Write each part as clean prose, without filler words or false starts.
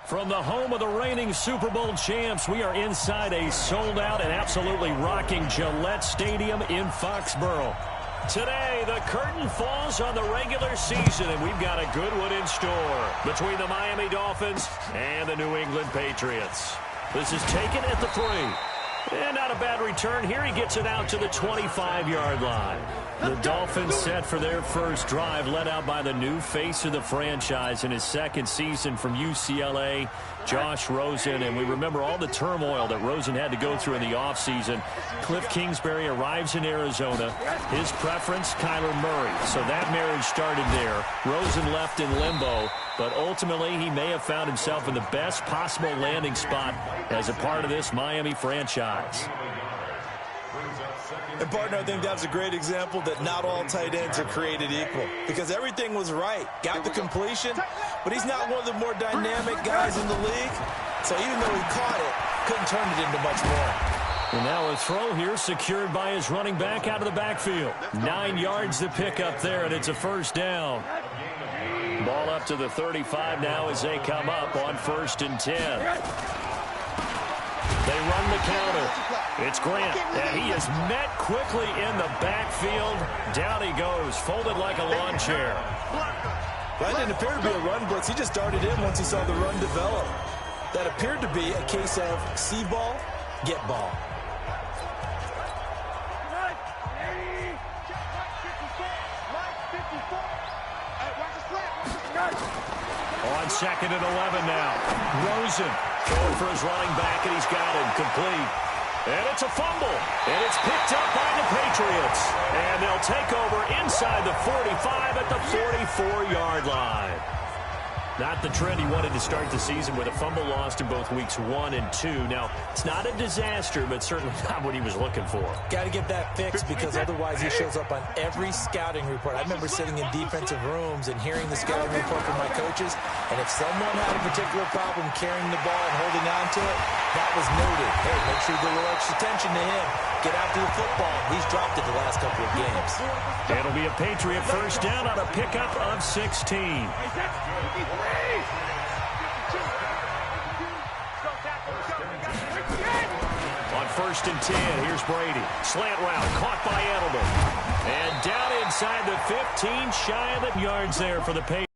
From the home of the reigning Super Bowl champs, we are inside a sold-out and absolutely rocking Gillette Stadium in Foxborough. Today, the curtain falls on the regular season, and we've got a good one in store between the Miami Dolphins and the New England Patriots. This is taken at the 3. And not a bad return here. He gets it out to the 25-yard line. The Dolphins set for their first drive, led out by the new face of the franchise in his second season from UCLA, Josh Rosen. And we remember all the turmoil that Rosen had to go through in the offseason. Cliff Kingsbury arrives in Arizona. His preference, Kyler Murray. So that marriage started there. Rosen left in limbo, but ultimately he may have found himself in the best possible landing spot as a part of this Miami franchise. And, partner, I think that's a great example that not all tight ends are created equal, because everything was right. Got the completion, but he's not one of the more dynamic guys in the league. So even though he caught it, couldn't turn it into much more. And now a throw here secured by his running back out of the backfield. 9 yards to pick up there, and it's a first down. Ball up to the 35 now as they come up on 1st and 10. They run the counter. It's Grant, and he is met quickly in the backfield. Down he goes, folded like a lawn chair. That didn't appear to be a run blitz. He just darted in once he saw the run develop. That appeared to be a case of see ball, get ball. On 2nd and 11 now. Rosen going for his running back, and he's got him complete. And it's a fumble, and it's picked up by the Patriots. And they'll take over inside the 45 at the 44-yard line. Not the trend he wanted to start the season with a fumble lost in both weeks 1 and 2. Now, it's not a disaster, but certainly not what he was looking for. Got to get that fixed, because otherwise he shows up on every scouting report. I remember sitting in defensive rooms and hearing the scouting report from my coaches, and if someone had a particular problem carrying the ball and holding on to it, that was noted. Hey, make sure you give a little extra attention to him. Get after the football. He's dropped it the last couple of games. It'll be a Patriot first down on a pickup of 16. On 1st and 10, here's Brady. Slant route, caught by Edelman. And down inside the 15, shy of the yards there for the Patriots.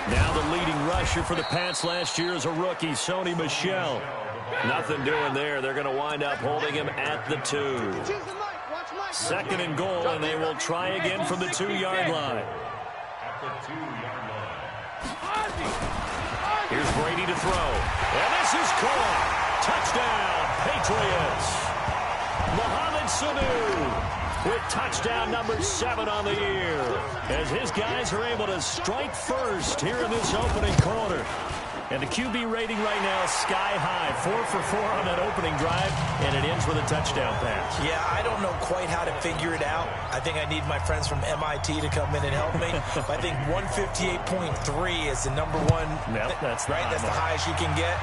Now the leading rusher for the Pats last year is a rookie, Sony Michel. Nothing doing there. They're going to wind up holding him at the 2. 2nd and goal, and they will try again from the 2-yard line. Here's Brady to throw. And this is caught. Touchdown, Patriots. Mohamed Sanu with touchdown number 7 on the year, as his guys are able to strike first here in this opening quarter. And the QB rating right now is sky high. 4 for 4 on that opening drive, and it ends with a touchdown pass. Yeah, I don't know quite how to figure it out. I think I need my friends from MIT to come in and help me. But I think 158.3 is the number one. Yep, that's right. That's the highest you can get.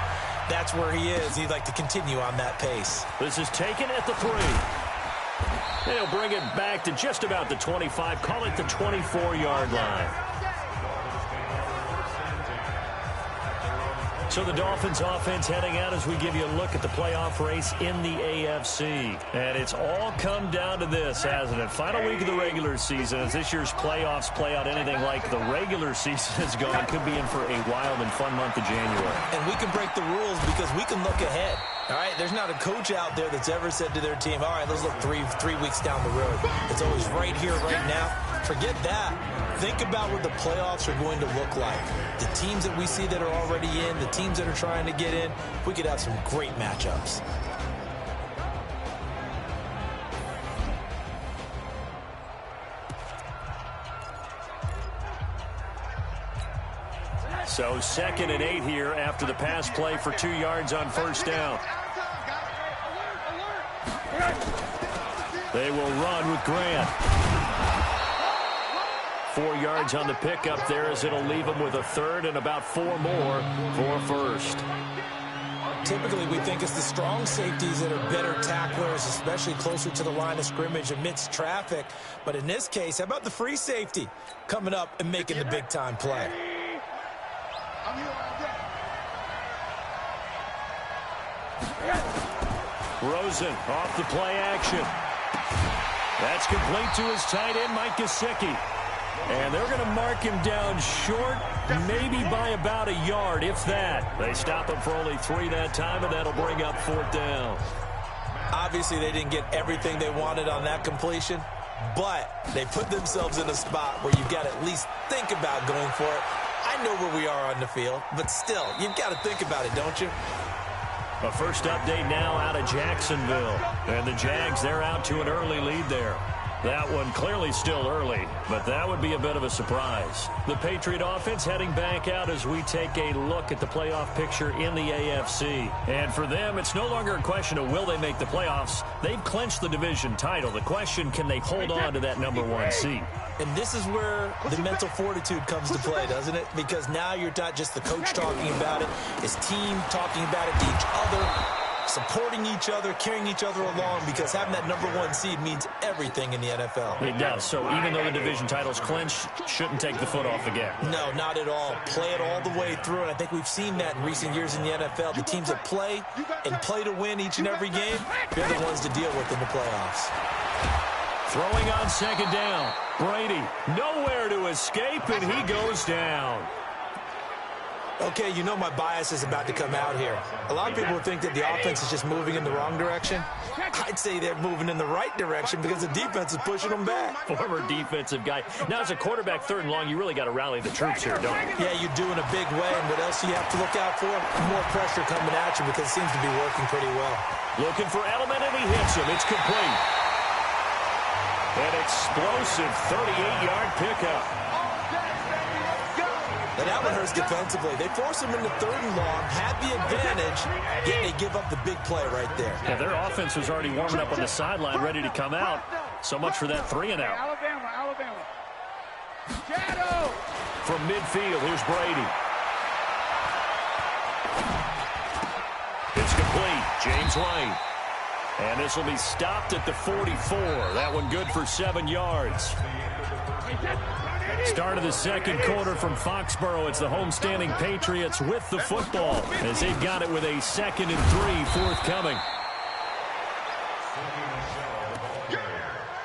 That's where he is. He'd like to continue on that pace. This is taken at the 3. They'll bring it back to just about the 25. Call it the 24-yard line. So the Dolphins offense heading out as we give you a look at the playoff race in the AFC. And it's all come down to this, hasn't it? Final week of the regular season. As this year's playoffs play out anything like the regular season has gone, could be in for a wild and fun month of January. And we can break the rules because we can look ahead. All right, there's not a coach out there that's ever said to their team, all right, let's look three weeks down the road. It's always right here, right now. Forget that. Think about what the playoffs are going to look like. The teams that we see that are already in, the teams that are trying to get in, we could have some great matchups. So 2nd and 8 here after the pass play for 2 yards on 1st down. They will run with Grant. 4 yards on the pickup there, as it'll leave them with a 3rd and about 4 more for 1st. Typically, we think it's the strong safeties that are better tacklers, especially closer to the line of scrimmage amidst traffic. But in this case, how about the free safety coming up and making the big-time play? Rosen off the play action. That's complete to his tight end, Mike Gesicki. And they're going to mark him down short, maybe by about a yard, if that. They stop him for only 3 that time, and that'll bring up 4th down. Obviously, they didn't get everything they wanted on that completion, but they put themselves in a spot where you've got to at least think about going for it. I know where we are on the field, but still, you've got to think about it, don't you? A first update now out of Jacksonville. And the Jags, they're out to an early lead there. That one clearly still early, but that would be a bit of a surprise. The Patriot offense heading back out as we take a look at the playoff picture in the AFC. And for them, it's no longer a question of will they make the playoffs. They've clinched the division title. The question, can they hold on to that #1 seed? And this is where the mental fortitude comes to play, doesn't it? Because now you're not just the coach talking about it, it's team talking about it to each other, supporting each other, carrying each other along, because having that #1 seed means everything in the NFL. It does. So even though the division title's clinched, shouldn't take the foot off the gas. No, not at all. Play it all the way through, and I think we've seen that in recent years in the NFL. The teams that play and play to win each and every game, they're the ones to deal with in the playoffs. Throwing on 2nd down. Brady, nowhere to escape, and he goes down. Okay, you know my bias is about to come out here. A lot of people think that the offense is just moving in the wrong direction. I'd say they're moving in the right direction because the defense is pushing them back. Former defensive guy. Now, as a quarterback 3rd and long, you really got to rally the troops here, don't you? Yeah, you do in a big way. And what else do you have to look out for? More pressure coming at you because it seems to be working pretty well. Looking for Edelman, and he hits him. It's complete. An explosive 38-yard pickup. And that one hurts defensively. They force him into 3rd and long, had the advantage, yet they give up the big play right there. Yeah, their offense was already warming up on the sideline, ready to come out. So much for that 3 and out. Alabama. Shadow. From midfield, here's Brady. It's complete. James White. And this will be stopped at the 44. That one good for 7 yards. Start of the 2nd quarter from Foxborough. It's the homestanding Patriots with the football as they've got it with a 2nd and 3 forthcoming.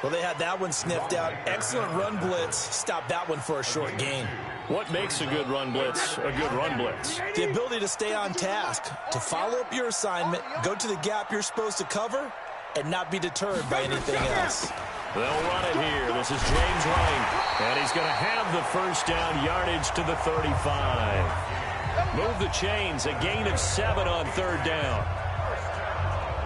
Well, they had that one sniffed out. Excellent run blitz. Stopped that one for a short gain. What makes a good run blitz a good run blitz? The ability to stay on task, to follow up your assignment, go to the gap you're supposed to cover, and not be deterred by anything else. They'll run it here. This is James White. And he's going to have the 1st down, yardage to the 35. Move the chains, a gain of 7 on 3rd down.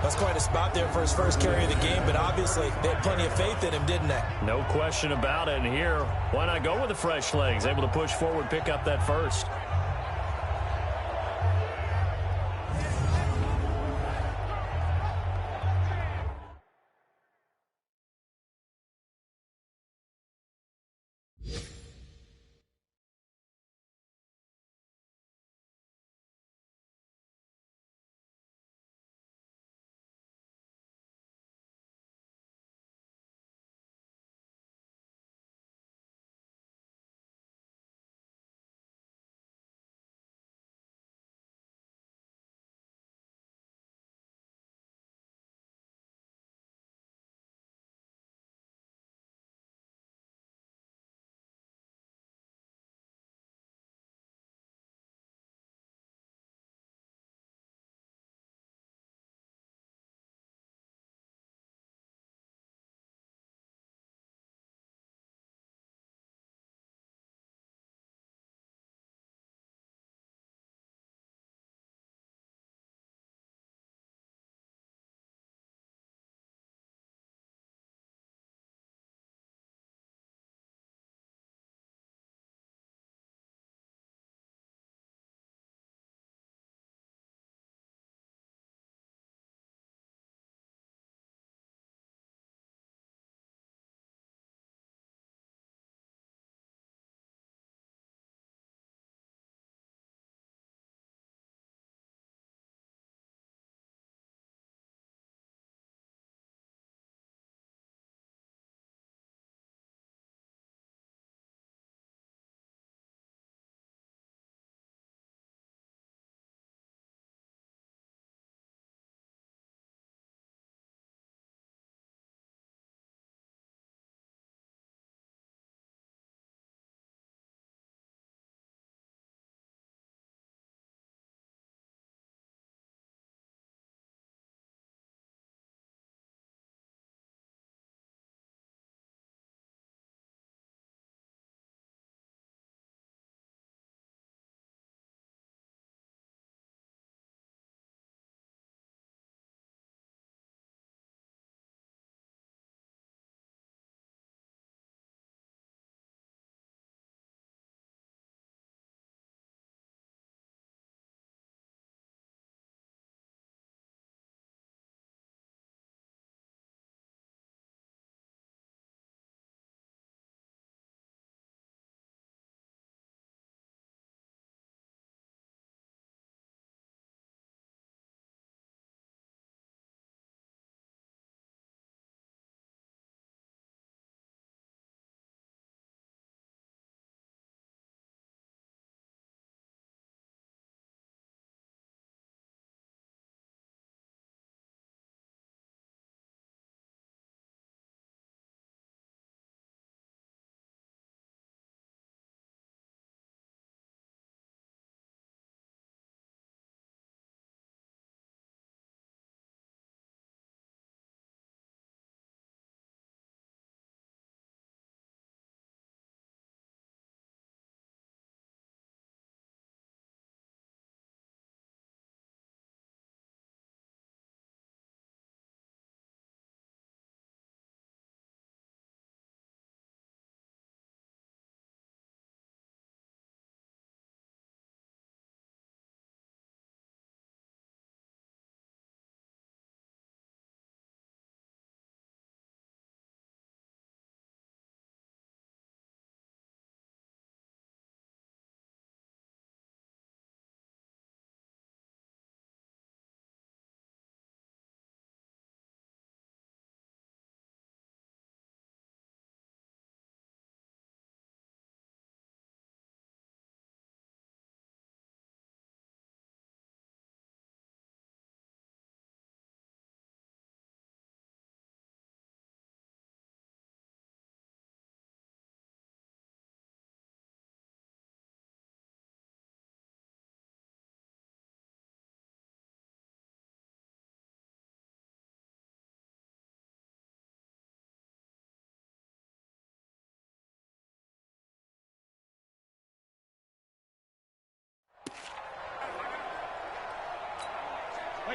That's quite a spot there for his first carry of the game, but obviously they had plenty of faith in him, didn't they? No question about it. And here, why not go with the fresh legs? Able to push forward, pick up that 1st.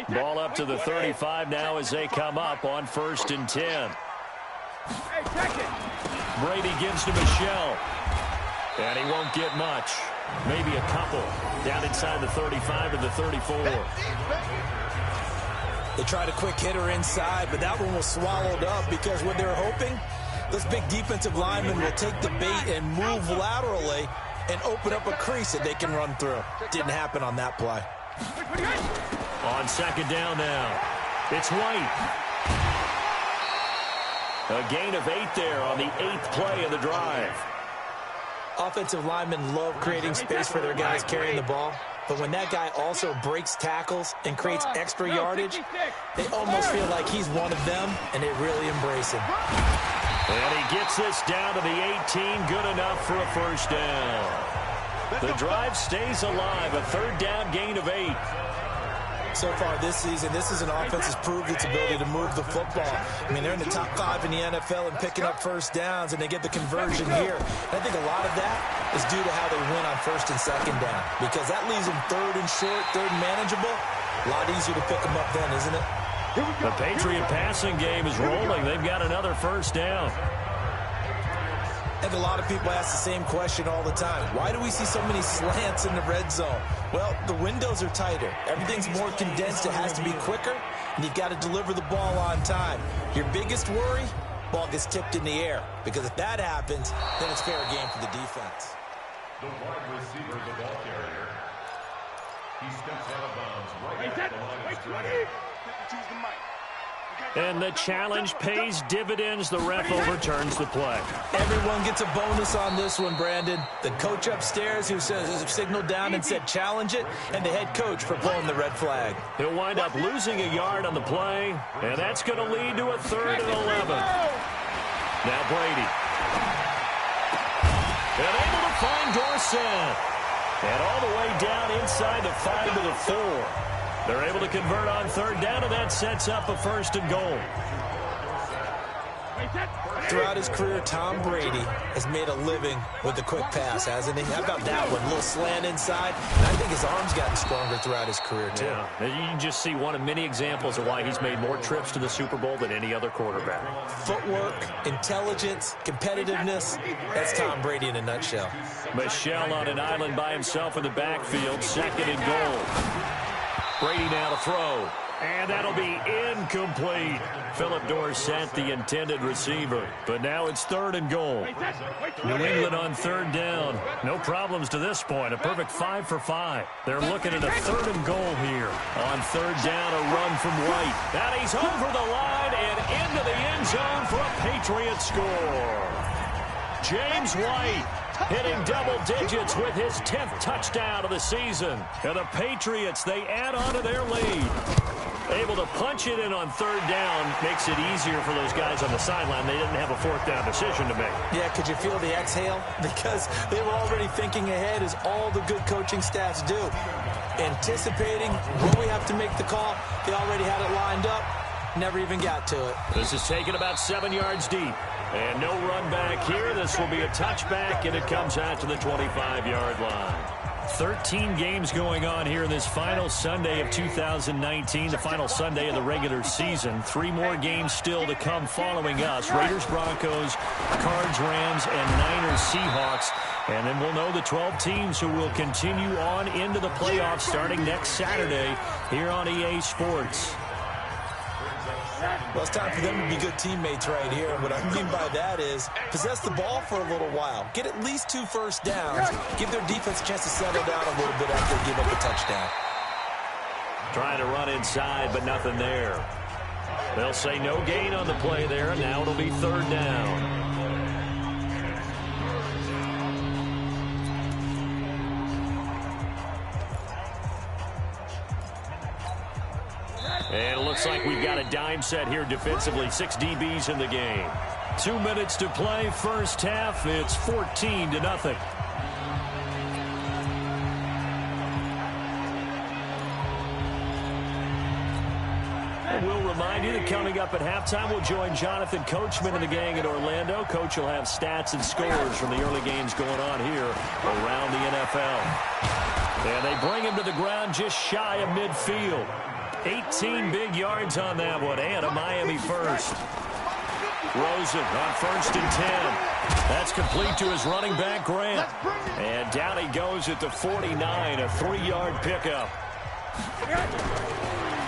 Ball up to the 35 now as they come up on 1st and 10. Hey, check it. Brady gives to Michelle. And he won't get much. Maybe a couple. Down inside the 35 to the 34. They tried a quick hitter inside, but that one was swallowed up because what they're hoping, those big defensive linemen will take the bait and move laterally and open up a crease that they can run through. Didn't happen on that play. On 2nd down now, it's White. A gain of 8 there on the 8th play of the drive. Offensive linemen love creating space for their guys carrying the ball, but when that guy also breaks tackles and creates extra yardage, they almost feel like he's one of them, and they really embrace him. And he gets this down to the 18, good enough for a 1st down. The drive stays alive, a 3rd down gain of 8. So far this season, this is an offense that's proved its ability to move the football. I mean, they're in the top 5 in the NFL and picking up 1st downs, and they get the conversion here. And I think a lot of that is due to how they win on 1st and 2nd down, because that leaves them 3rd and short, 3rd and manageable. A lot easier to pick them up then, isn't it? The Patriot passing game is rolling. They've got another 1st down. I think a lot of people ask the same question all the time. Why do we see so many slants in the red zone? Well, the windows are tighter. Everything's more condensed. It has to be quicker, and you've got to deliver the ball on time. Your biggest worry, ball gets tipped in the air, because if that happens, then it's fair game for the defense. The wide receiver, the ball carrier. He steps out of bounds right at the line of scrimmage. And the challenge pays dividends. The ref overturns the play. Everyone gets a bonus on this one, Brandon. The coach upstairs who signaled down and said challenge it, and the head coach for pulling the red flag. He'll wind up losing a yard on the play, and that's going to lead to a 3rd and 11. Now Brady. And able to find Dorsett. And all the way down inside the 5 to the 4. They're able to convert on 3rd down, and that sets up a 1st and goal. Throughout his career, Tom Brady has made a living with the quick pass, hasn't he? How about that one? A little slant inside. And I think his arm's gotten stronger throughout his career, too. Yeah. You can just see one of many examples of why he's made more trips to the Super Bowl than any other quarterback. Footwork, intelligence, competitiveness. That's Tom Brady in a nutshell. Michelle on an island by himself in the backfield, 2nd and goal. Brady now to throw, and that'll be incomplete. Philip Dorsett, the intended receiver, but now it's 3rd and goal. New England on 3rd down. No problems to this point. A perfect 5 for 5. They're looking at a 3rd and goal here. On 3rd down, a run from White. And he's over the line and into the end zone for a Patriot score. James White hitting double digits with his 10th touchdown of the season. And the Patriots, they add on to their lead. Able to punch it in on 3rd down makes it easier for those guys on the sideline. They didn't have a 4th down decision to make. Yeah, could you feel the exhale? Because they were already thinking ahead, as all the good coaching staffs do. Anticipating when we have to make the call. They already had it lined up. Never even got to it. This is taken about 7 yards deep. And no run back here. This will be a touchback, and it comes out to the 25-yard line. 13 games going on here this final Sunday of 2019, the final Sunday of the regular season. 3 more games still to come following us. Raiders, Broncos, Cards, Rams, and Niners, Seahawks. And then we'll know the 12 teams who will continue on into the playoffs starting next Saturday here on EA Sports. Well, it's time for them to be good teammates right here. What I mean by that is possess the ball for a little while. Get at least 2 first downs. Give their defense a chance to settle down a little bit after they give up a touchdown. Trying to run inside, but nothing there. They'll say no gain on the play there, and now it'll be 3rd down. And it looks like we've got a dime set here defensively. 6 DBs in the game. 2 minutes to play. First half, it's 14-0. And we'll remind you that coming up at halftime, we'll join Jonathan Coachman and the gang in Orlando. Coach will have stats and scores from the early games going on here around the NFL. And they bring him to the ground just shy of midfield. 18 big yards on that one, and a Miami first. Rosen on 1st and 10. That's complete to his running back, Grant. And down he goes at the 49, a 3-yard pickup.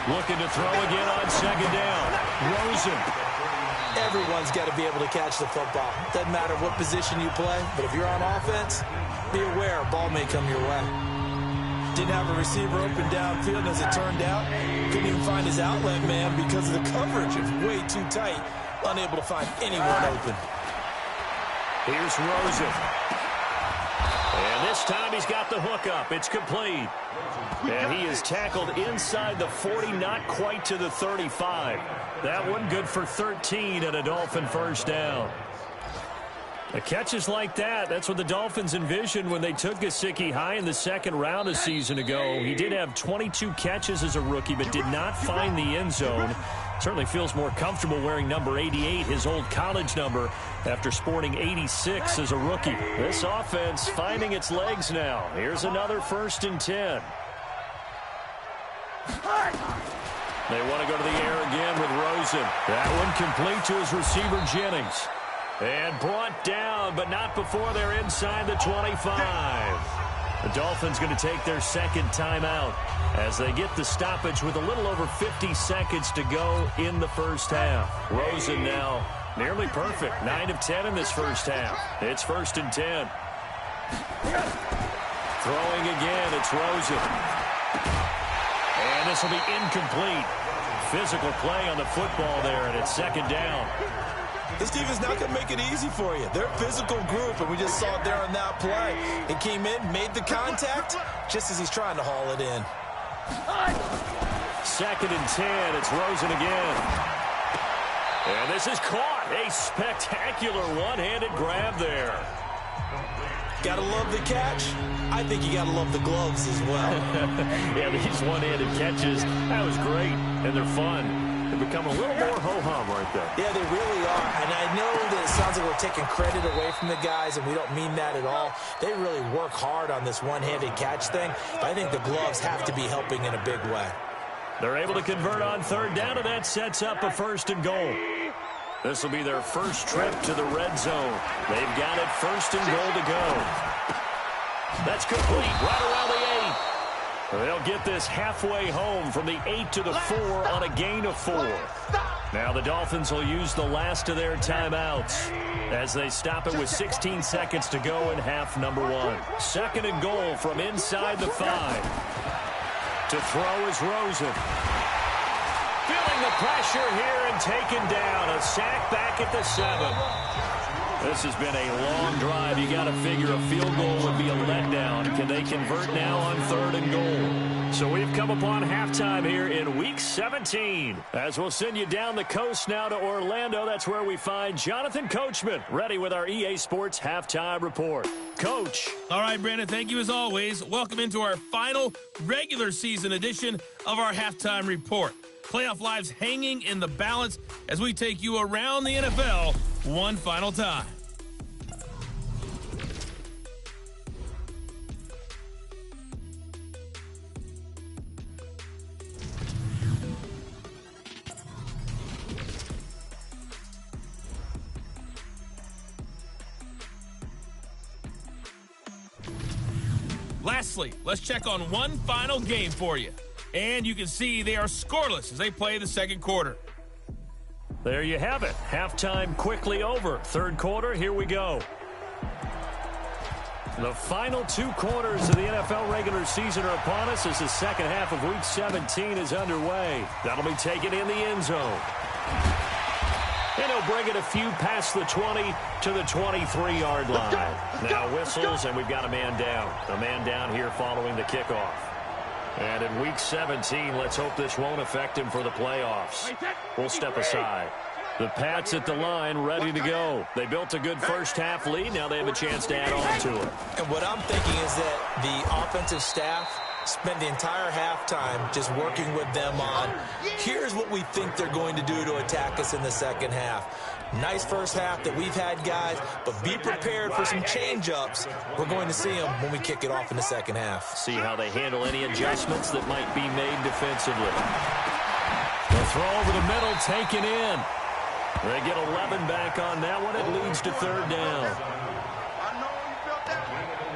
Looking to throw again on 2nd down. Rosen. Everyone's got to be able to catch the football. Doesn't matter what position you play, but if you're on offense, be aware a ball may come your way. Didn't have a receiver open downfield, as it turned out. Couldn't even find his outlet man because of the coverage. It's way too tight. Unable to find anyone open. Here's Rosen. And this time he's got the hook up. It's complete. And he is tackled inside the 40, not quite to the 35. That one good for 13 and a Dolphin first down. The catches like that, that's what the Dolphins envisioned when they took Gesicki high in the 2nd round a season ago. He did have 22 catches as a rookie, but did not find the end zone. Certainly feels more comfortable wearing number 88, his old college number, after sporting 86 as a rookie. This offense finding its legs now. Here's another 1st and 10. They want to go to the air again with Rosen. That one complete to his receiver, Jennings. And brought down, but not before they're inside the 25. The Dolphins going to take their 2nd timeout as they get the stoppage with a little over 50 seconds to go in the first half. Rosen now nearly perfect. 9 of 10 in this first half. It's 1st and 10. Throwing again, it's Rosen. And this will be incomplete. Physical play on the football there, and it's 2nd down. This team is not going to make it easy for you. They're a physical group, and we just saw it there on that play. It came in, made the contact, just as he's trying to haul it in. 2nd and 10. It's Rosen again. And this is caught. A spectacular one-handed grab there. Got to love the catch. I think you got to love the gloves as well. Yeah, these one-handed catches, that was great, and they're fun. They become a little more ho-hum, aren't they? Yeah, they really are. And I know that it sounds like we're taking credit away from the guys, and we don't mean that at all. They really work hard on this one-handed catch thing, but I think the gloves have to be helping in a big way. They're able to convert on 3rd down, and that sets up a 1st and goal. This will be their first trip to the red zone. They've got it 1st and goal to go. That's complete right around the 8. They'll get this halfway home from the 8 to the 4 on a gain of 4. Now the Dolphins will use the last of their timeouts as they stop it with 16 seconds to go in half number 1. 2nd and goal from inside the 5. To throw is Rosen. Feeling the pressure here and taken down. A sack back at the 7. This has been a long drive. You got to figure a field goal would be a letdown. Can they convert now on 3rd and goal? So we've come upon halftime here in Week 17. As we'll send you down the coast now to Orlando. That's where we find Jonathan Coachman ready with our EA Sports Halftime Report. Coach. All right, Brandon, thank you as always. Welcome into our final regular season edition of our Halftime Report. Playoff lives hanging in the balance as we take you around the NFL one final time. Lastly, let's check on one final game for you. And you can see they are scoreless as they play the 2nd quarter. There you have it. Halftime quickly over. 3rd quarter, here we go. The final 2 quarters of the NFL regular season are upon us as the 2nd half of Week 17 is underway. That'll be taken in the end zone. And he'll bring it a few past the 20 to the 23-yard line. Now whistles, and we've got a man down. A man down here following the kickoff. And in Week 17, let's hope this won't affect him for the playoffs. We'll step aside. The Pats at the line, ready to go. They built a good first half lead. Now they have a chance to add on to it. And what I'm thinking is that the offensive staff spent the entire halftime just working with them on, here's what we think they're going to do to attack us in the second half. Nice first half that we've had, guys, but be prepared for some change-ups. We're going to see them when we kick it off in the second half. See how they handle any adjustments that might be made defensively. The throw over the middle, taken in. They get 11 back on that one. It leads to third down.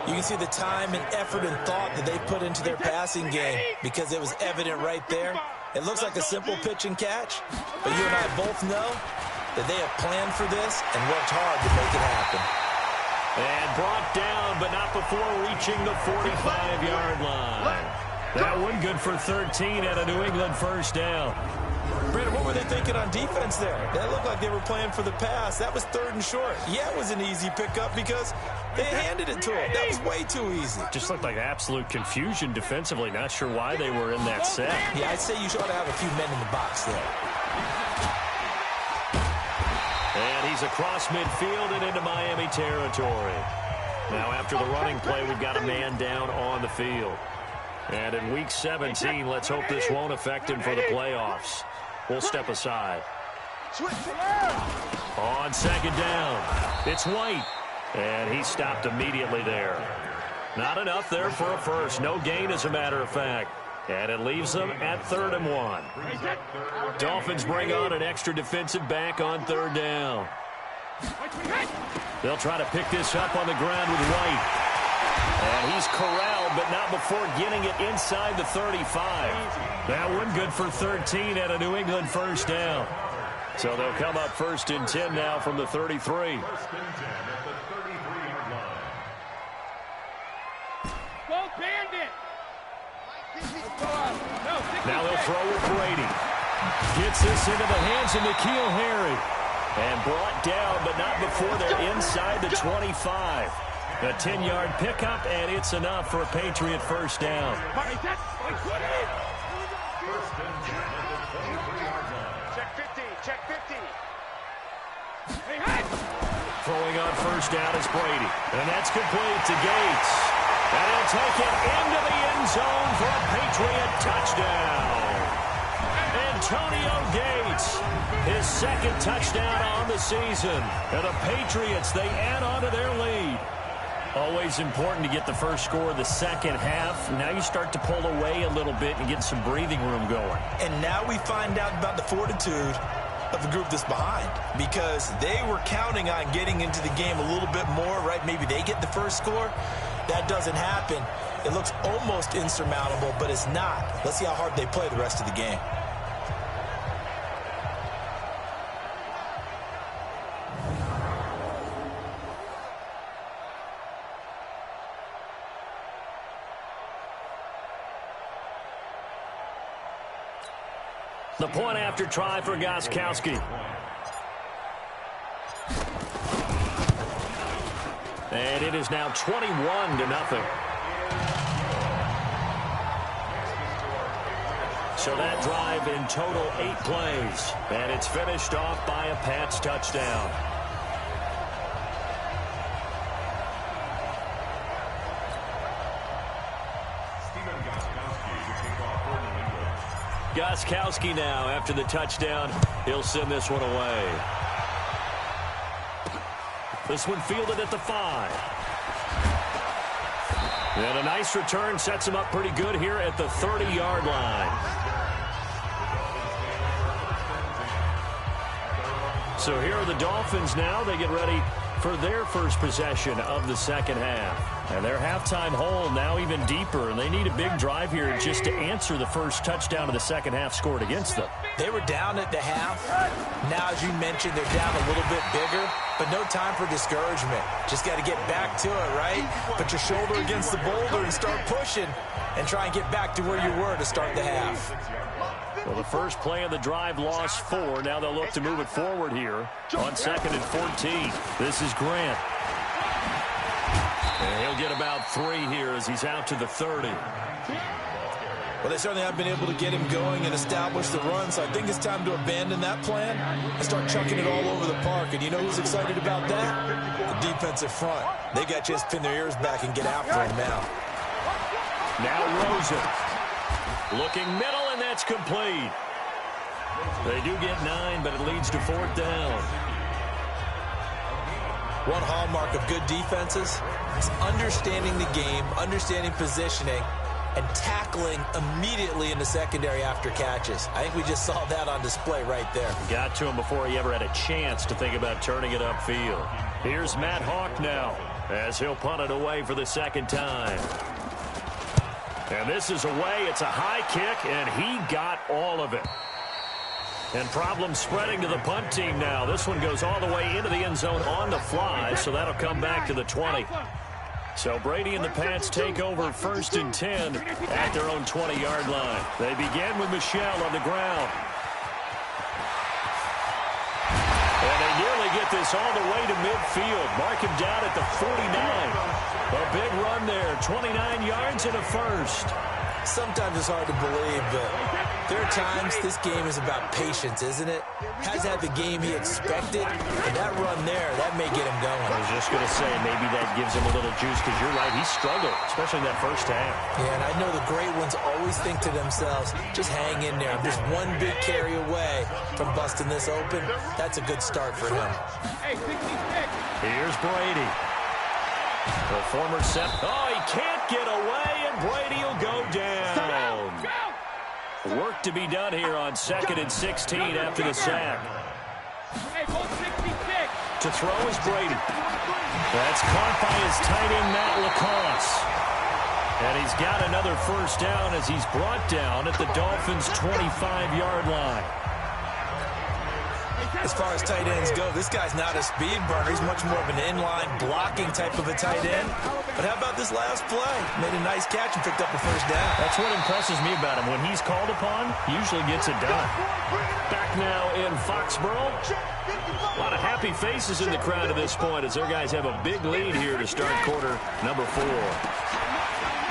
You can see the time and effort and thought that they put into their passing game because it was evident right there. It looks like a simple pitch and catch, but you and I both know that they have planned for this and worked hard to make it happen. And brought down, but not before reaching the 45-yard line. That one good for 13 at a New England first down. Brandon, what were they thinking on defense there? That looked like they were playing for the pass. That was third and short. Yeah, it was an easy pickup because they handed it to him. That was way too easy. Just looked like absolute confusion defensively. Not sure why they were in that set. Yeah, I'd say you ought to have a few men in the box there. And he's across midfield and into Miami territory. Now after the running play, we've got a man down on the field. And in Week 17, let's hope this won't affect him for the playoffs. We'll step aside. On second down, it's White. And he stopped immediately there. Not enough there for a first. No gain, as a matter of fact. And it leaves them at 3rd and 1. Dolphins bring on an extra defensive back on third down. They'll try to pick this up on the ground with White. And he's corralled, but not before getting it inside the 35. That one good for 13 at a New England first down. So they'll come up 1st and 10 now from the 33. 1st and 10 at the 33-yard line. Go Bandit! Now they'll throw with Brady. Gets this into the hands of N'Keal Harry. And brought down, but not before they're inside the 25. A 10-yard pickup, and it's enough for a Patriot first down. 1st and 10 at the 23-yard line. Check 50, check 50. Throwing on first down is Brady. And that's complete to Gates. And he'll take it into the end zone for a Patriot touchdown. Antonio Gates, his 2nd touchdown on the season. And the Patriots, they add on to their lead. Always important to get the first score of the second half. Now you start to pull away a little bit and get some breathing room going. And now we find out about the fortitude of the group that's behind, because they were counting on getting into the game a little bit more, right? Maybe they get the first score. That doesn't happen. It looks almost insurmountable, but it's not. Let's see how hard they play the rest of the game. The point after try for Gostkowski. And it is now 21-0. So that drive in total 8 plays. And it's finished off by a Pats touchdown. Gostkowski now after the touchdown. He'll send this one away. This one fielded at the 5. And a nice return sets him up pretty good here at the 30-yard line. So here are the Dolphins now. They get ready for their first possession of the second half. And their halftime hole now even deeper, and they need a big drive here just to answer the first touchdown of the second half scored against them. They were down at the half. Now, as you mentioned, they're down a little bit bigger, but no time for discouragement. Just got to get back to it, right? Put your shoulder against the boulder and start pushing and try and get back to where you were to start the half. Well, the first play of the drive lost 4. Now they'll look to move it forward here on 2nd and 14. This is Grant. And he'll get about 3 here as he's out to the 30. Well, they certainly haven't been able to get him going and establish the run, so I think it's time to abandon that plan and start chucking it all over the park. And you know who's excited about that? The defensive front. They got to just pin their ears back and get after him now. Now Rosen. Looking middle, and that's complete. They do get 9, but it leads to 4th down. One hallmark of good defenses is understanding the game, understanding positioning, and tackling immediately in the secondary after catches. I think we just saw that on display right there. Got to him before he ever had a chance to think about turning it upfield. Here's Matt Hawk now as he'll punt it away for the 2nd time. And this is away. It's a high kick, and he got all of it. And problems spreading to the punt team now. This one goes all the way into the end zone on the fly, so that'll come back to the 20. So Brady and the Pats take over 1st and 10 at their own 20-yard line. They begin with Michel on the ground. And they nearly get this all the way to midfield. Mark him down at the 49. A big run there, 29 yards and a first. Sometimes it's hard to believe, but there are times this game is about patience, isn't it? Has had the game he expected, and that run there, that may get him going. I was just going to say, maybe that gives him a little juice, because you're right, he struggled, especially in that first half. Yeah, and I know the great ones always think to themselves, just hang in there. I'm just one big carry away from busting this open. That's a good start for him. Here's Brady. The former Oh, he can't get away, and Brady will go down. Work to be done here on 2nd and 16 after the sack. To throw is Brady. That's caught by his tight end, Matt LaCosse. And he's got another first down as he's brought down at the Dolphins' 25-yard line. As far as tight ends go, this guy's not a speed burner. He's much more of an inline blocking type of a tight end. But how about this last play? Made a nice catch and picked up a first down. That's what impresses me about him. When he's called upon, he usually gets it done. Back now in Foxborough. A lot of happy faces in the crowd at this point as their guys have a big lead here to start quarter number 4.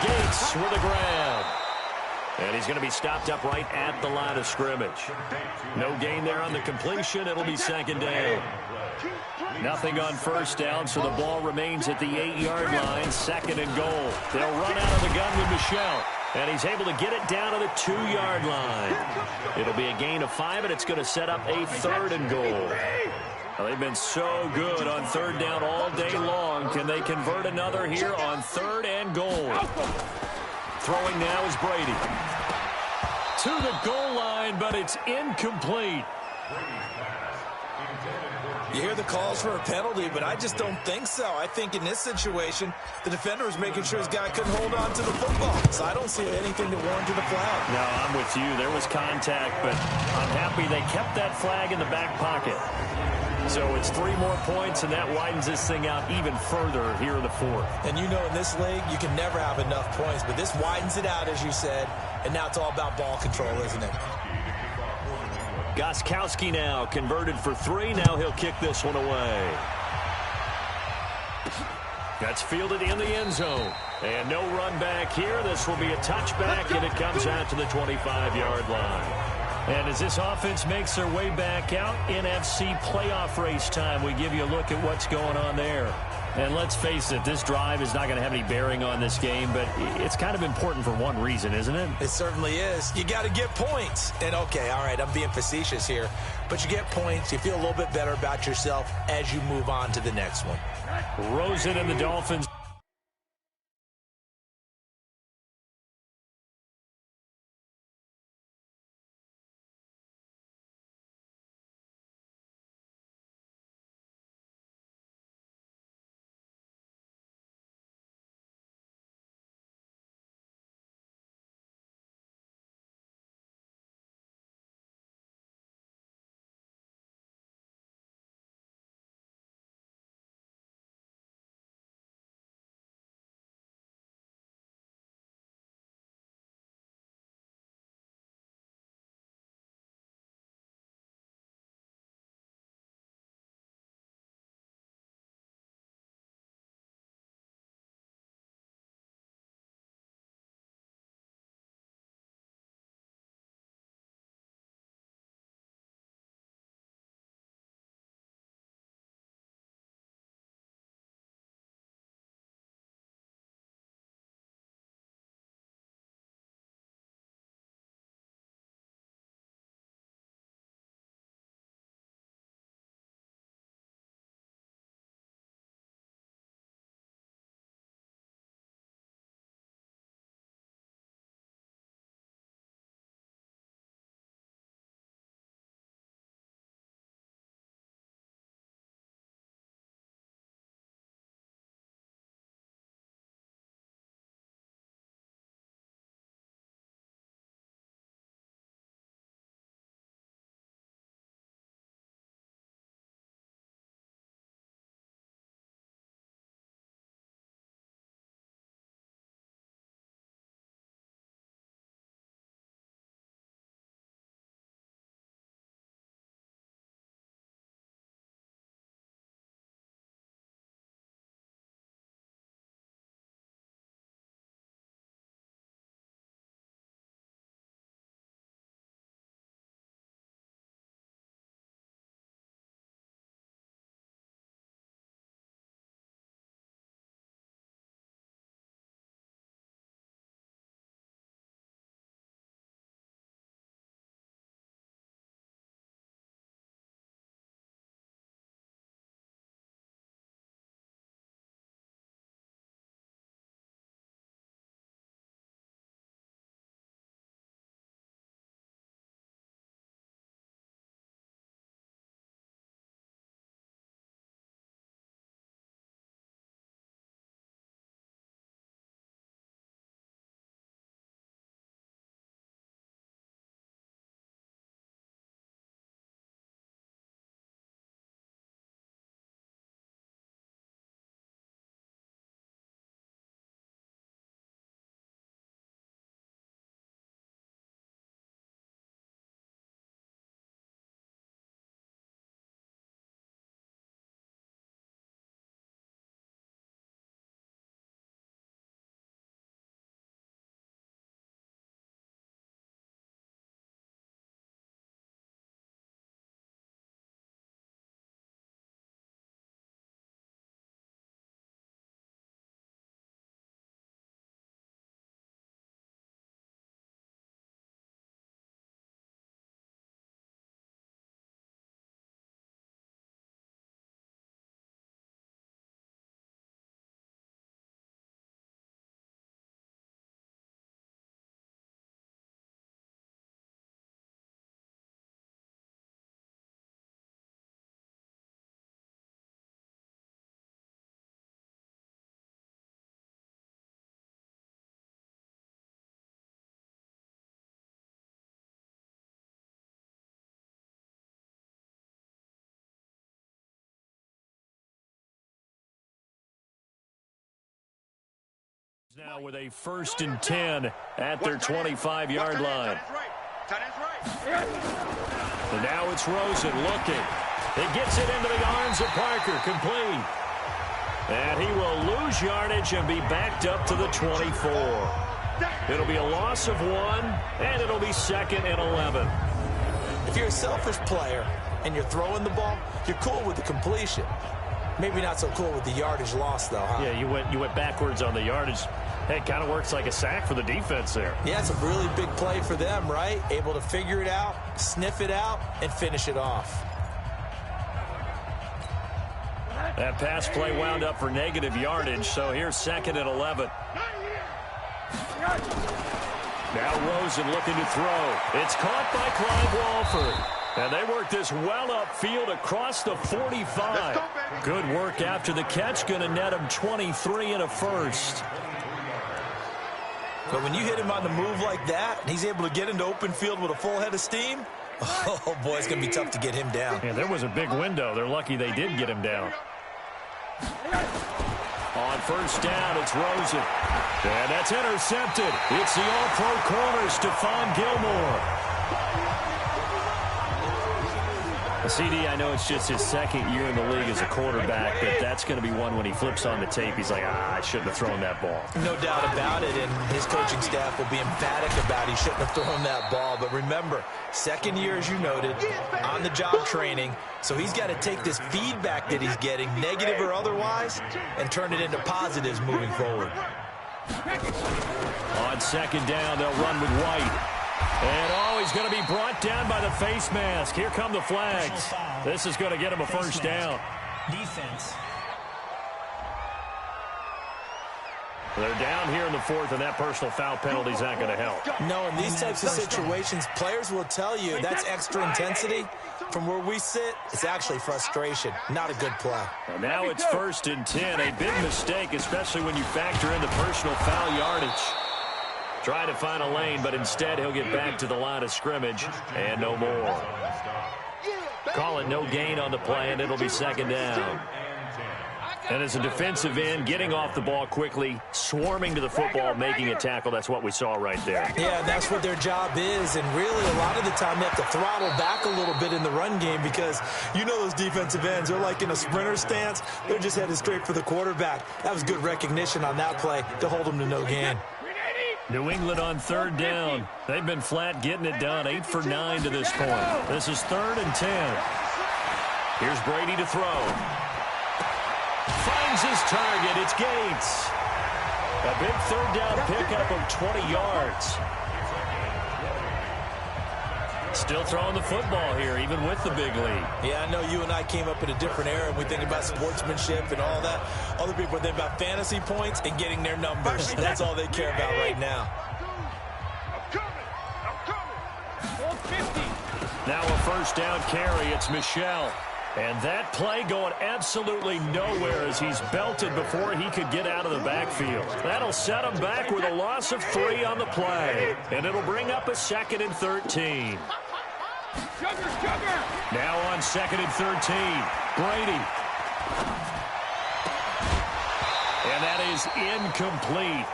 Gates with a grab. And he's going to be stopped up right at the line of scrimmage. No gain there on the completion. It'll be 2nd down. Nothing on first down, so the ball remains at the 8-yard line. 2nd and goal. They'll run out of the gun with Michel. And he's able to get it down to the 2-yard line. It'll be a gain of 5, and it's going to set up a 3rd and goal. Well, they've been so good on 3rd down all day long. Can they convert another here on 3rd and goal? Throwing now is Brady. To the goal line, but it's incomplete. You hear the calls for a penalty, but I just don't think so. I think in this situation, the defender was making sure his guy couldn't hold on to the football. So I don't see anything to warrant a flag. No, I'm with you. There was contact, but I'm happy they kept that flag in the back pocket. So it's 3 more points, and that widens this thing out even further here in the 4th. And you know in this league, you can never have enough points, but this widens it out, as you said, and now it's all about ball control, isn't it? Gostkowski now converted for 3. Now he'll kick this one away. That's fielded in the end zone. And no run back here. This will be a touchback, and it comes out to the 25-yard line. And as this offense makes their way back out, NFC playoff race time, we give you a look at what's going on there. And let's face it, this drive is not going to have any bearing on this game, but it's kind of important for one reason, isn't it? It certainly is. You got to get points. And, okay, all right, I'm being facetious here, but you get points, you feel a little bit better about yourself as you move on to the next one. Rosen and the Dolphins Now with a 1st and 10 at their 25-yard line. And now it's Rosen looking. It gets it into the arms of Parker, complete. And he will lose yardage and be backed up to the 24. It'll be a loss of 1, and it'll be 2nd and 11. If you're a selfish player and you're throwing the ball, you're cool with the completion. Maybe not so cool with the yardage loss, though, huh? Yeah, you went backwards on the yardage. Hey, it kind of works like a sack for the defense there. Yeah, it's a really big play for them, right? Able to figure it out, sniff it out, and finish it off. That pass play wound up for negative yardage, so here's 2nd and 11. Now Rosen looking to throw. It's caught by Clive Walford. And they work this well upfield across the 45. Good work after the catch. Going to net him 23 and a first. But when you hit him on the move like that, and he's able to get into open field with a full head of steam, oh, boy, it's going to be tough to get him down. Yeah, there was a big window. They're lucky they did get him down. On 1st down, it's Rosen. And that's intercepted. It's the all-pro corner, Stephon Gilmore. CD, I know it's just his 2nd year in the league as a quarterback, but that's going to be one when he flips on the tape. He's like, I shouldn't have thrown that ball. No doubt about it, and his coaching staff will be emphatic about he shouldn't have thrown that ball. But remember, 2nd year, as you noted, on-the-job training, so he's got to take this feedback that he's getting, negative or otherwise, and turn it into positives moving forward. On 2nd down, they'll run with White. And, he's going to be brought down by the face mask. Here come the flags. This is going to get him a 1st down. Defense. They're down here in the 4th, and that personal foul penalty is not going to help. No, in these types of situations, players will tell you that's extra intensity. From where we sit, it's actually frustration. Not a good play. And now it's 1st and 10. A big mistake, especially when you factor in the personal foul yardage. Try to find a lane, but instead he'll get back to the line of scrimmage and no more. Call it no gain on the play, and it'll be 2nd down. And as a defensive end, getting off the ball quickly, swarming to the football, making a tackle, that's what we saw right there. Yeah, that's what their job is, and really a lot of the time they have to throttle back a little bit in the run game because you know those defensive ends, they're like in a sprinter stance. They're just headed straight for the quarterback. That was good recognition on that play to hold them to no gain. New England on 3rd down. They've been flat getting it done, 8 for 9 to this point. This is 3rd and 10. Here's Brady to throw. Finds his target. It's Gates. A big 3rd down pickup of 20 yards. Still throwing the football here, even with the big lead. Yeah, I know you and I came up in a different era, and we think about sportsmanship and all that. Other people think about fantasy points and getting their numbers. That's all they care about right now. Now a 1st down carry. It's Michel. And that play going absolutely nowhere as he's belted before he could get out of the backfield. That'll set him back with a loss of 3 on the play. And it'll bring up a 2nd and 13. Now on 2nd and 13, Brady. And that is incomplete.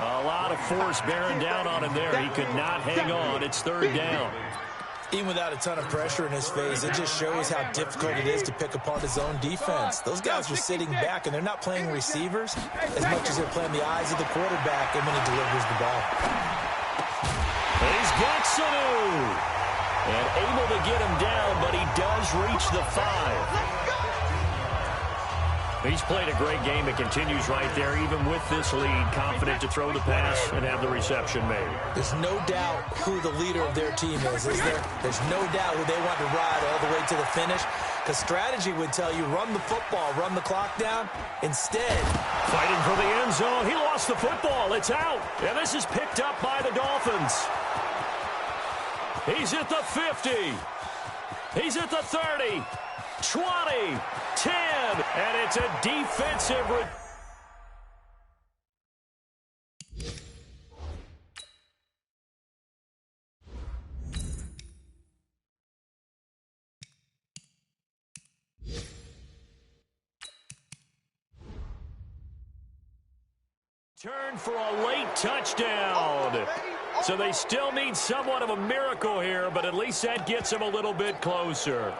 A lot of force bearing down on him there. He could not hang on. It's 3rd down. Even without a ton of pressure in his face, it just shows how difficult it is to pick apart his own defense. Those guys are sitting back, and they're not playing receivers as much as they're playing the eyes of the quarterback and when he delivers the ball. He's got Sanu. And able to get him down, but he does reach the 5. He's played a great game. It continues right there, even with this lead, confident to throw the pass and have the reception made. There's no doubt who the leader of their team is there? There's no doubt who they want to ride all the way to the finish, because strategy would tell you run the football, run the clock down. Instead, fighting for the end zone. He lost the football. It's out. And this is picked up by the Dolphins. He's at the 50. He's at the 30. 20, 10, and it's a defensive Turn for a late touchdown. So they still need somewhat of a miracle here, but at least that gets them a little bit closer.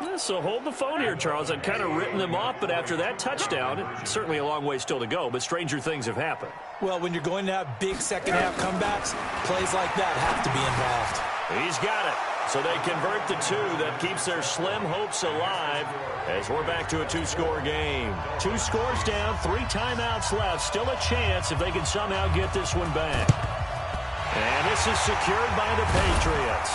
Yeah, so hold the phone here, Charles. I'd kind of written them off, but after that touchdown, certainly a long way still to go, but stranger things have happened. Well, when you're going to have big second-half comebacks, plays like that have to be involved. He's got it. So they convert the two. That keeps their slim hopes alive as we're back to a two-score game. 2 scores down, 3 timeouts left. Still a chance if they can somehow get this one back. And this is secured by the Patriots.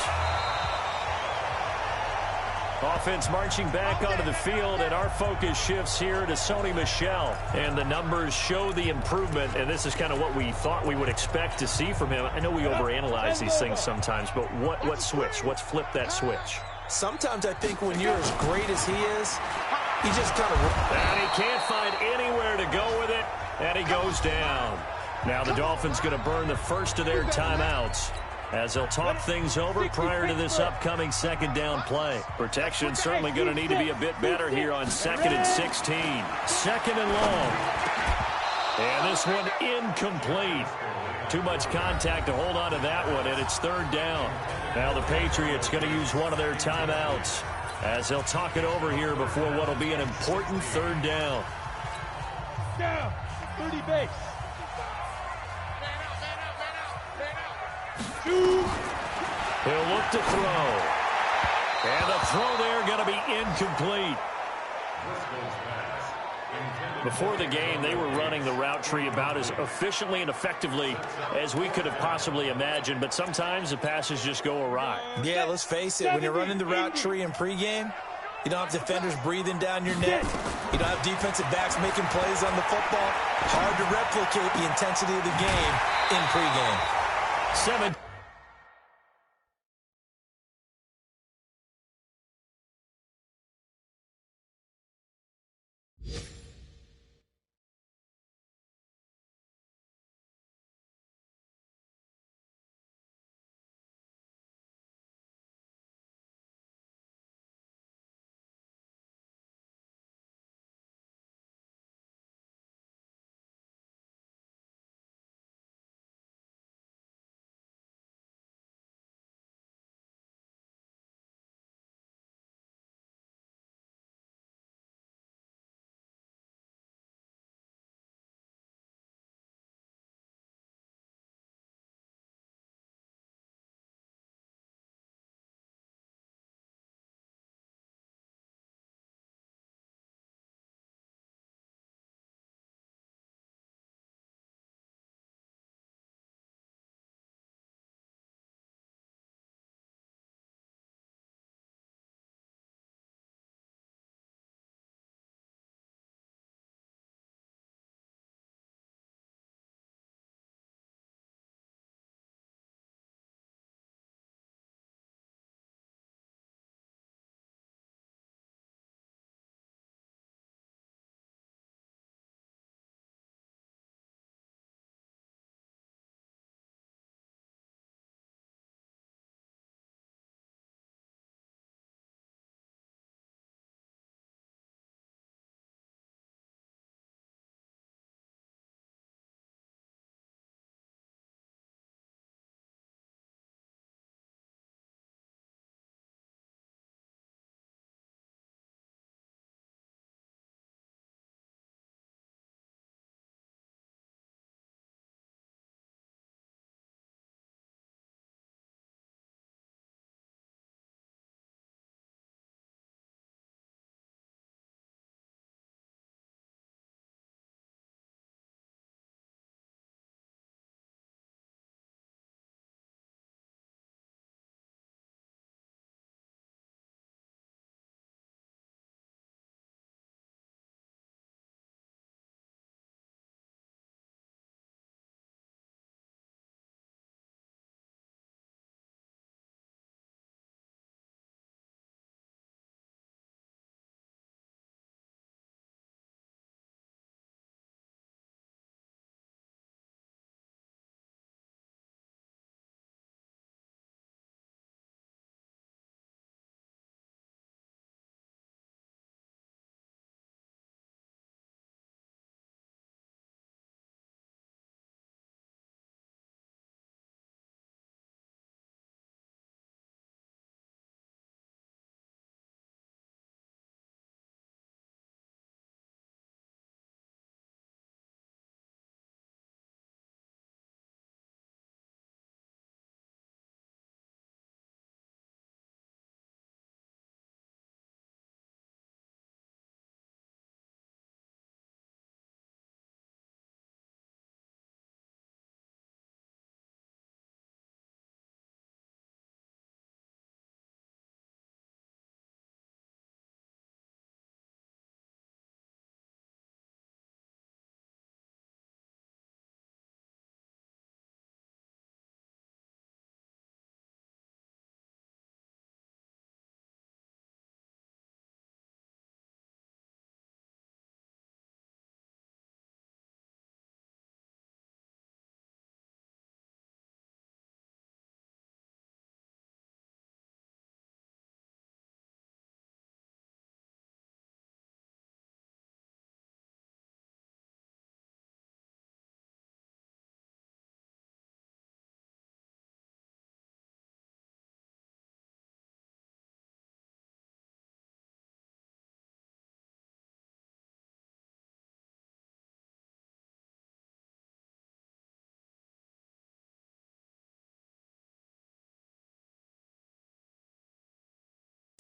Offense marching back onto the field, and our focus shifts here to Sony Michel. And the numbers show the improvement, and this is kind of what we thought we would expect to see from him. I know we overanalyze these things sometimes, but what switch? What's flipped that switch? Sometimes I think when you're as great as he is, he just kind of... And he can't find anywhere to go with it, and he goes down. Now the Dolphins going to burn the first of their timeouts as they'll talk things over prior to this upcoming second down play. Protection certainly going to need to be a bit better here on 2nd and 16. 2nd and long. And this one incomplete. Too much contact to hold on to that one, and it's 3rd down. Now the Patriots going to use one of their timeouts as they'll talk it over here before what will be an important 3rd down. Down, 30 base. He'll look to throw. And the throw there going to be incomplete. Before the game, they were running the route tree about as efficiently and effectively as we could have possibly imagined, but sometimes the passes just go awry. Yeah, let's face it, when you're running the route tree in pregame, you don't have defenders breathing down your neck. You don't have defensive backs making plays on the football. Hard to replicate the intensity of the game in pregame. 7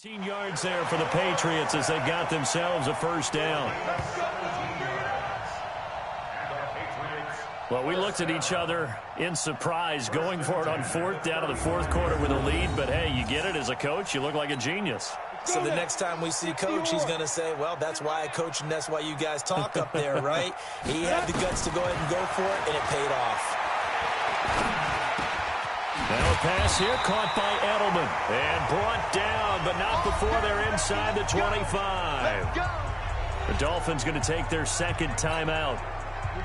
15 yards there for the Patriots as they've got themselves a first down. Well, we looked at each other in surprise going for it on fourth down in the fourth quarter with a lead. But, hey, you get it as a coach. You look like a genius. So the next time we see Coach, he's going to say, well, that's why I coach and that's why you guys talk up there, right? He had the guts to go ahead and go for it, and it paid off. Now a pass here caught by Edelman and brought down, but not before they're inside the 25. The Dolphins going to take their second timeout.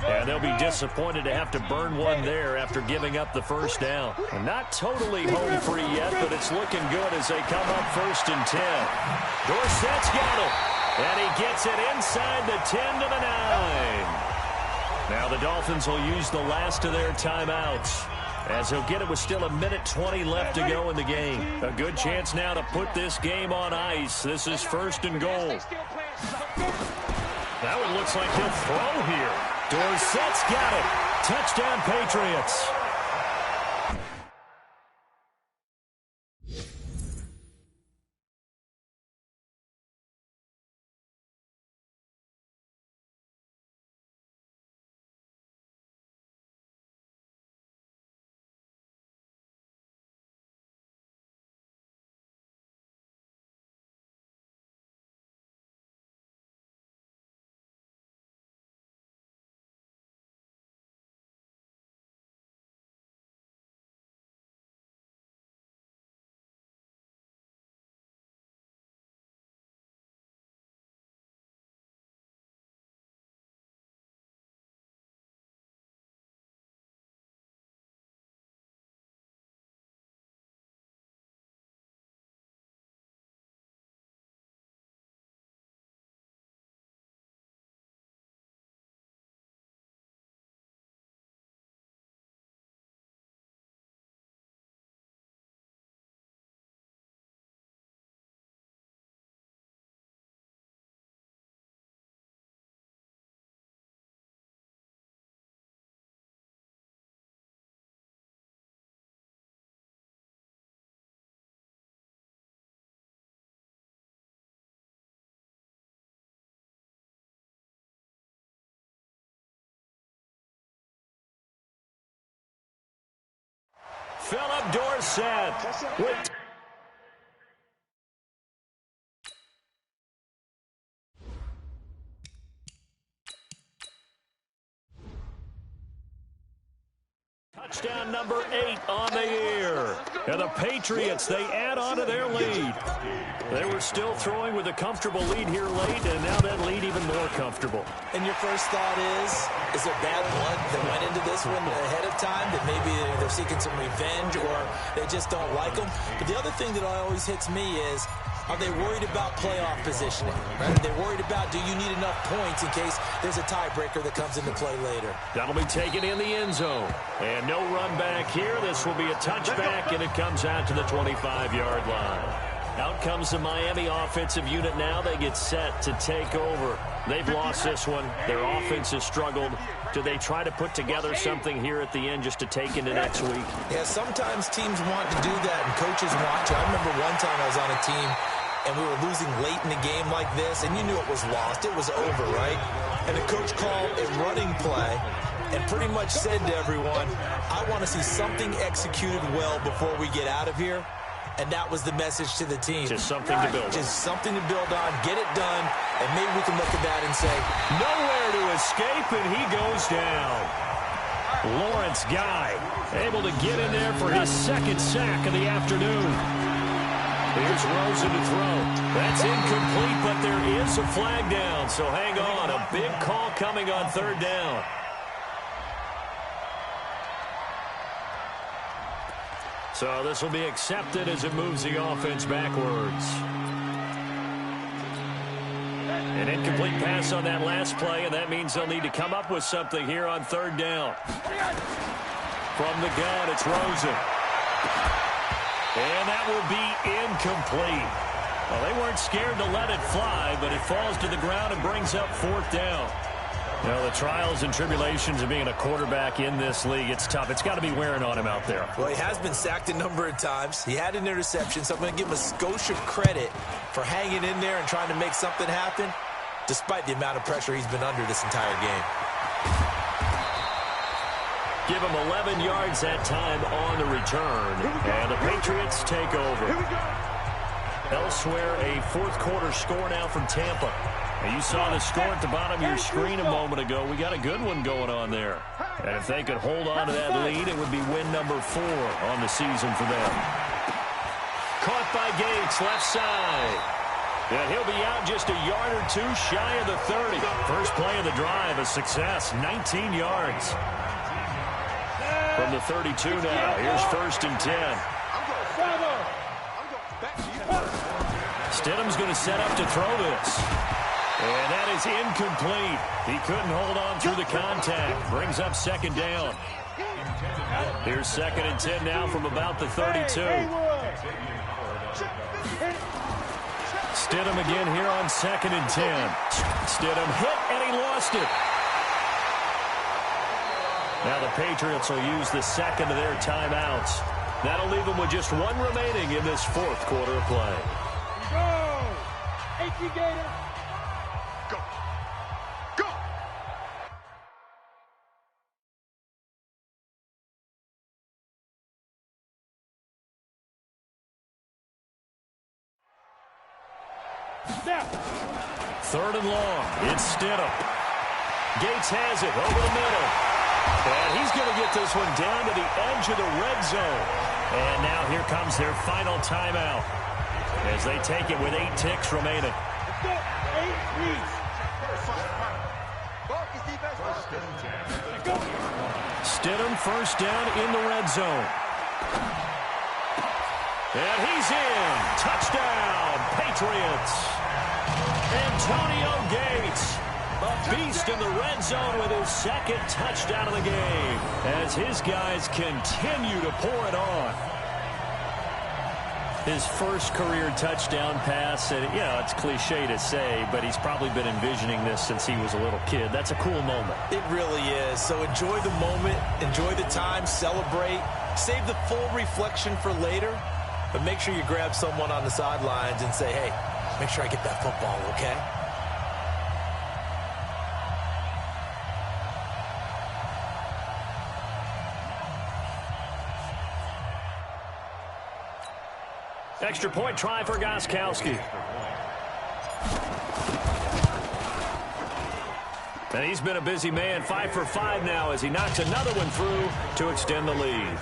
And they'll be disappointed to have to burn one there after giving up the first down. And not totally home free yet, but it's looking good as they come up 1st and 10. Dorsett's got it. And he gets it inside the 10 to the 9. Now the Dolphins will use the last of their timeouts, as he'll get it with still 1:20 left to go in the game. A good chance now to put this game on ice. This is 1st and goal. That one looks like he'll throw here. Dorsett's got it. Touchdown, Patriots. Philip Dorsett with touchdown number 8 on the year. And the Patriots, they add on to their lead. They were still throwing with a comfortable lead here late, and now that lead even more comfortable. And your first thought is there bad blood that went into this one ahead of time, that maybe they're seeking some revenge or they just don't like them? But the other thing that always hits me is, are they worried about playoff positioning? Right? Are they worried about, do you need enough points in case there's a tiebreaker that comes into play later? That'll be taken in the end zone. And no run back here. This will be a touchback, and it comes out to the 25-yard line. Out comes the Miami offensive unit now. They get set to take over. They've lost this one. Their offense has struggled. Do they try to put together something here at the end just to take into next week? Yeah, sometimes teams want to do that, and coaches want to. I remember one time I was on a team, and we were losing late in the game like this, and you knew it was lost. It was over, right? And the coach called a running play and pretty much said to everyone, I want to see something executed well before we get out of here. And that was the message to the team. Just something to build on. Just something to build on, get it done, and maybe we can look at that and say, nowhere to escape, and he goes down. Lawrence Guy able to get in there for his second sack of the afternoon. Here's Rosen to throw. That's incomplete, but there is a flag down, so hang on. A big call coming on third down. So this will be accepted as it moves the offense backwards. An incomplete pass on that last play, and that means they'll need to come up with something here on third down. From the gun, it's Rosen. And that will be incomplete. Well, they weren't scared to let it fly, but it falls to the ground and brings up fourth down. You know, the trials and tribulations of being a quarterback in this league, it's tough. It's got to be wearing on him out there. Well, he has been sacked a number of times. He had an interception, so I'm going to give him a skosh of credit for hanging in there and trying to make something happen, despite the amount of pressure he's been under this entire game. Give him 11 yards that time on the return, and the Patriots take over. Elsewhere, a fourth quarter score now from Tampa. And you saw the score at the bottom of your screen a moment ago. We got a good one going on there. And if they could hold on to that lead, it would be win number 4 on the season for them. Caught by Gates, left side. And he'll be out just a yard or two shy of the 30. First play of the drive, a success, 19 yards. From the 32 now, here's 1st and 10. Stidham's going to set up to throw this. And that is incomplete. He couldn't hold on through the contact. Brings up 2nd down. Here's 2nd and 10 now from about the 32. Stidham again here on 2nd and 10. Stidham hit and he lost it. Now the Patriots will use the second of their timeouts. That'll leave them with just one remaining in this fourth quarter of play. Go! H.E. Gator! Go! Go! Snap! 3rd and long. It's Stidham. Gates has it over the middle. And he's going to get this one down to the edge of the red zone. And now here comes their final timeout as they take it with 8 ticks remaining. Let's go! 8, please! Stidham first down in the red zone. And he's in. Touchdown, Patriots. Antonio Gates, a beast in the red zone with his 2nd touchdown of the game as his guys continue to pour it on. His first career touchdown pass, and you know, it's cliche to say, but he's probably been envisioning this since he was a little kid. That's a cool moment. It really is. So enjoy the moment, enjoy the time, celebrate, save the full reflection for later, but make sure you grab someone on the sidelines and say, hey, make sure I get that football, okay? Extra point try for Gostkowski. And he's been a busy man, 5 for 5 now as he knocks another one through to extend the lead.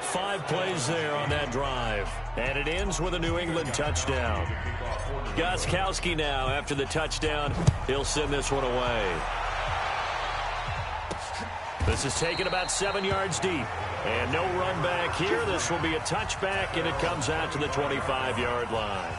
5 plays there on that drive. And it ends with a New England touchdown. Gostkowski now, after the touchdown, he'll send this one away. This is taken about 7 yards deep. And no run back here. This will be a touchback, and it comes out to the 25-yard line.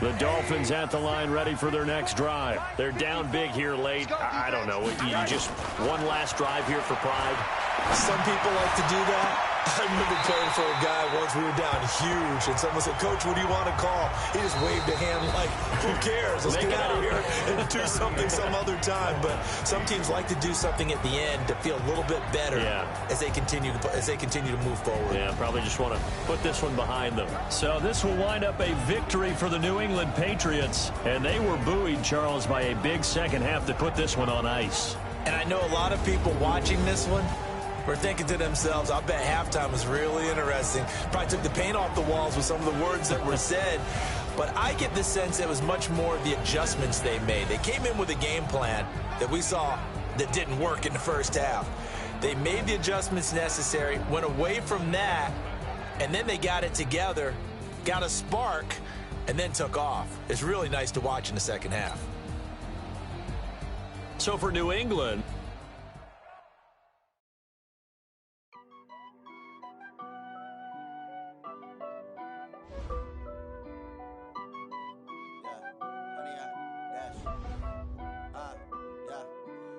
The Dolphins at the line ready for their next drive. They're down big here late. I don't know. You just one last drive here for pride. Some people like to do that. I remember playing for a guy once. We were down huge, and someone said, Coach, what do you want to call? He just waved a hand like, who cares? Let's get out of here and do something some other time. But some teams like to do something at the end to feel a little bit better as they continue to move forward. Yeah, probably just want to put this one behind them. So this will wind up a victory for the New England Patriots, and they were buoyed, Charles, by a big second half to put this one on ice. And I know a lot of people watching this one were thinking to themselves, I bet halftime was really interesting. Probably took the paint off the walls with some of the words that were said. But I get the sense it was much more the adjustments they made. They came in with a game plan that we saw that didn't work in the first half. They made the adjustments necessary, went away from that, and then they got it together, got a spark, and then took off. It's really nice to watch in the second half. So for New England,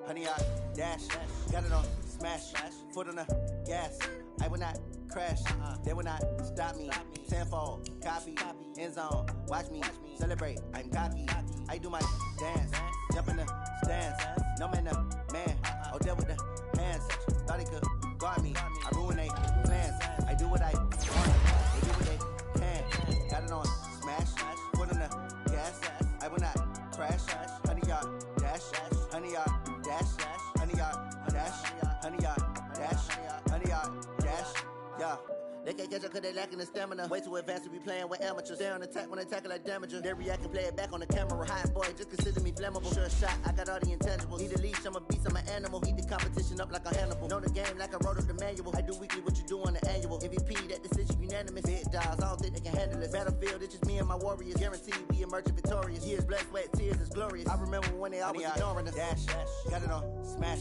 Honey, I dash, got it on smash, foot on the gas. I will not crash, they will not stop me. Tenfold, copy, end zone, watch me celebrate. I'm cocky, I do my dance, jump in the stands. No man, the man, oh, there with the hands. Thought he could guard me, I ruin they plans. I do what I want, they do what they can. Got it on smash, foot on the gas. I will not crash, 100-yard dash, 100-yard dash, 100-yard dash, 100-yard dash, 100-yard dash, yeah. They can't catch up cause they lacking the stamina. Way too advanced to be playing with amateurs. Stay on attack when they tackle like damager. They react and play it back on the camera. Hot boy, just consider me flammable. Sure shot, I got all the intangibles. Need a leash, I'm a beast, I'm an animal. Eat the competition up like a Hannibal. Know the game like I wrote up the manual. I do weekly what you do on the annual. MVP, that decision unanimous. Big dogs, I don't think they can handle it. Battlefield, it's just me and my warriors. Guaranteed we emerge victorious. Years, blood, sweat, tears is glorious. I remember when they always ignoring us. Dash, got it on smash,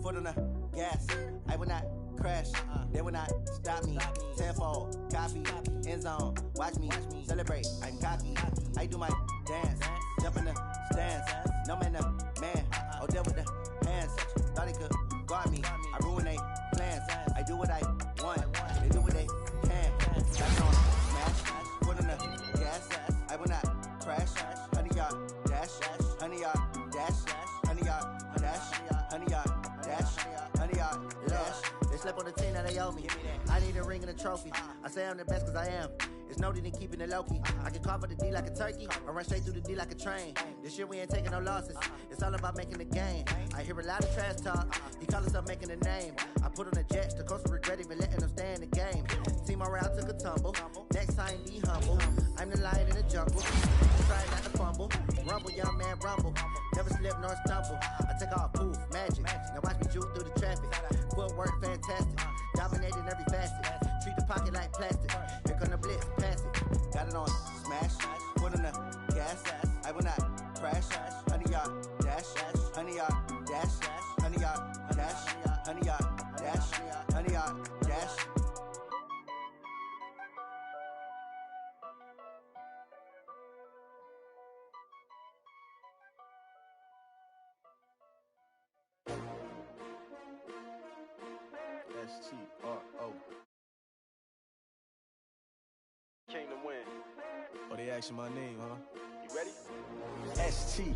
foot on the gas. I will not crash, they will not stop me. Tenfold, copy, end zone, watch me celebrate. I'm cocky, I do my dance, jump in the stands. No man, the man, oh, there with the hands. Thought he could guard me, I ruin they plans. I do what I want, they do what they can. Got on smash, foot on the gas. I will not crash, 100-yard dash, 100-yard dash, 100-yard dash, 100-yard dash, 100-yard dash. They slept on the team, now they owe me. I need a ring and a trophy. I say I'm the best cause I am. It's noted in keeping it low-key. I can carve up the D like a turkey, or run straight through the D like a train. This year we ain't taking no losses. It's all about making the game. I hear a lot of trash talk. He call himself making a name. I put on the Jets, the coach regret even letting them stay in the game. Team morale took a tumble. Next time be humble. I'm the lion in the jungle. Try not to fumble. Rumble, young man, rumble. Never slip nor stumble. I take off, poof, magic. Now watch me juke through the traffic. Footwork fantastic. Dominating every facet. Treat the pocket like plastic. Here come the blitz, pass it. Got it on smash, foot on the gas. I will not crash, 100-yard dash, 100-yard dash, 100-yard dash, 100-yard dash, 100-yard dash. S-T-R-O. Came to win. Oh, they asking my name, huh? You ready? S-T.